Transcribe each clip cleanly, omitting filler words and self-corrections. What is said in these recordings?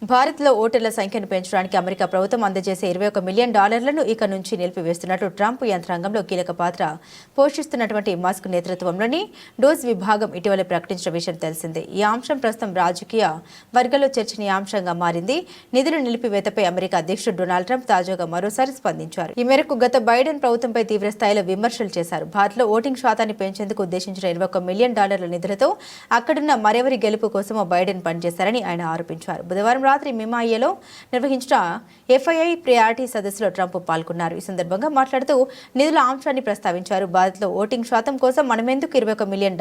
భారత్లో ఓటర్ల సంఖ్యను పెంచడానికి అమెరికా ప్రభుత్వం అందజేసే $21 మిలియన్ ఇక నుంచి నిలిపివేస్తున్నట్టు ట్రంప్ యంత్రాంగంలో కీలక పాత్ర పోషిస్తున్నటువంటి మస్క్ నేతృత్వంలోని డోస్ విభాగం ఇటీవల ప్రకటించిన విషయం తెలిసిందే. ఈ అంశం ప్రస్తుతం రాజకీయ వర్గాల్లో చర్చనీయాంశంగా మారింది. నిధుల నిలిపివేతపై అమెరికా అధ్యక్షుడు డొనాల్డ్ ట్రంప్ తాజాగా మరోసారి స్పందించారు. ఈ మేరకు గత బైడెన్ ప్రభుత్వంపై తీవ్ర స్థాయిలో విమర్శలు చేశారు. భారత్లో ఓటింగ్ శాతాన్ని పెంచేందుకు ఉద్దేశించిన $21 మిలియన్ నిధులతో అక్కడున్న మరెవరి గెలుపు కోసం బైడెన్ పనిచేశారని ఆయన ఆరోపించారు. బుధవారం రాత్రి మిమాయిలో నిర్వహించిన FII ప్రియారిటీ సదస్సులో ట్రంప్ పాల్గొన్నారు. ఈ సందర్భంగా మాట్లాడుతూ నిధుల అంశాన్ని ప్రస్తావించారు. భారత్లో ఓటింగ్ శాతం కోసం మనమెందుకు $21 మిలియన్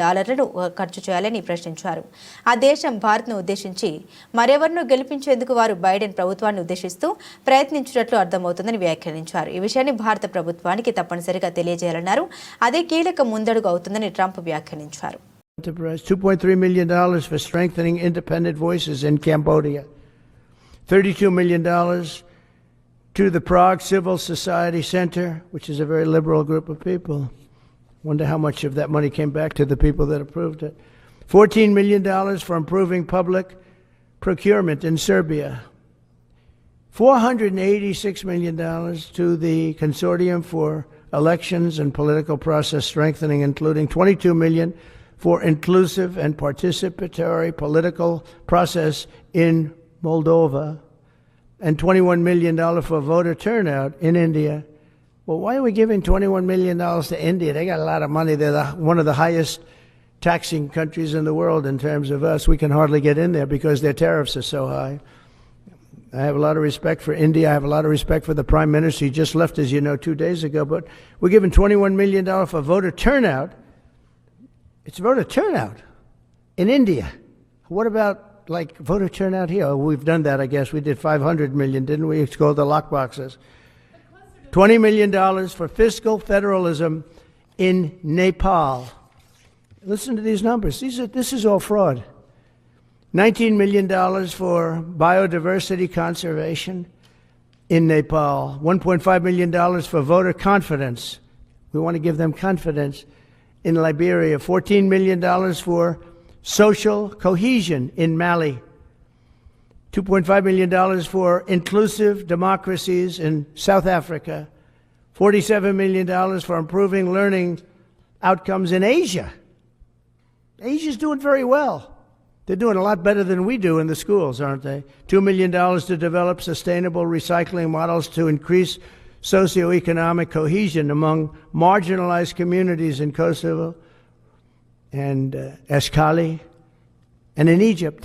ఖర్చు చేయాలని ప్రశ్నించారు. ఆ దేశం భారత్ను ఉద్దేశించి మరెవరినో గెలిపించేందుకు వారు బైడెన్ ప్రభుత్వాన్ని ఉద్దేశిస్తూ ప్రయత్నించినట్లు అర్థమవుతుందని వ్యాఖ్యానించారు. ఈ విషయాన్ని భారత ప్రభుత్వానికి తప్పనిసరిగా తెలియజేయాలన్నారు. అదే కీలక ముందడుగు అవుతుందని ట్రంప్ వ్యాఖ్యానించారు. $2.3 million for strengthening independent voices in Cambodia. $32 million to the Prague Civil Society Center, which is a very liberal group of people. Wonder how much of that money came back to the people that approved it. $14 million for improving public procurement in Serbia. $486 million to the Consortium for Elections and Political Process Strengthening, including $22 million for inclusive and participatory political process in Moldova, and $21 million for voter turnout in India. Well, why are we giving $21 million to India? They got a lot of money. They're one of the highest taxing countries in the world in terms of us. We can hardly get in there because their tariffs are so high. I have a lot of respect for India. I have a lot of respect for the Prime Minister. He just left, as you know, 2 days ago. But we're giving $21 million for voter turnout. It's voter turnout in India. What about like voter turnout here? Oh, we've done that, I guess. We did 500 million, didn't we? It's called the lock boxes. $20 million for fiscal federalism in Nepal. Listen to these numbers. This is all fraud. $19 million for biodiversity conservation in Nepal. $1.5 million for voter confidence. We want to give them confidence in Liberia. $14 million for social cohesion in Mali. $2.5 million for inclusive democracies in South Africa. $47 million for improving learning outcomes in Asia. Asia's doing very well. They're doing a lot better than we do in the schools, aren't they? $2 million to develop sustainable recycling models to increase socioeconomic cohesion among marginalized communities in Kosovo and Eskali and in Egypt.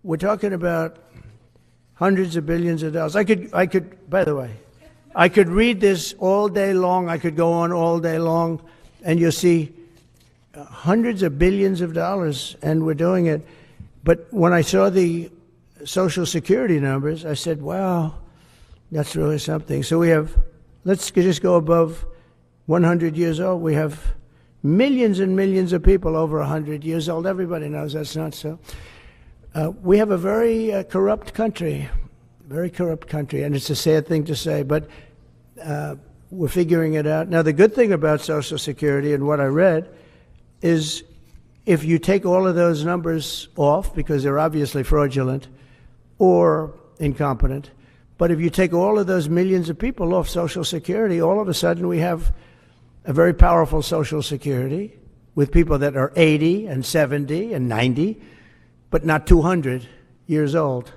We're talking about hundreds of billions of dollars. I could, by the way, I could read this all day long. I could go on all day long, and you'll see hundreds of billions of dollars, and we're doing it. But when I saw the Social Security numbers, I said, wow, that's really something. So we have, let's just go above 100 years old. We have millions and millions of people over 100 years old. Everybody knows that's not so. We have a very corrupt country, and it's a sad thing to say, but we're figuring it out. Now, the good thing about Social Security and what I read is if you take all of those numbers off, because they're obviously fraudulent or incompetent, but if you take all of those millions of people off Social Security, all of a sudden we have a very powerful Social Security with people that are 80 and 70 and 90, but not 200 years old.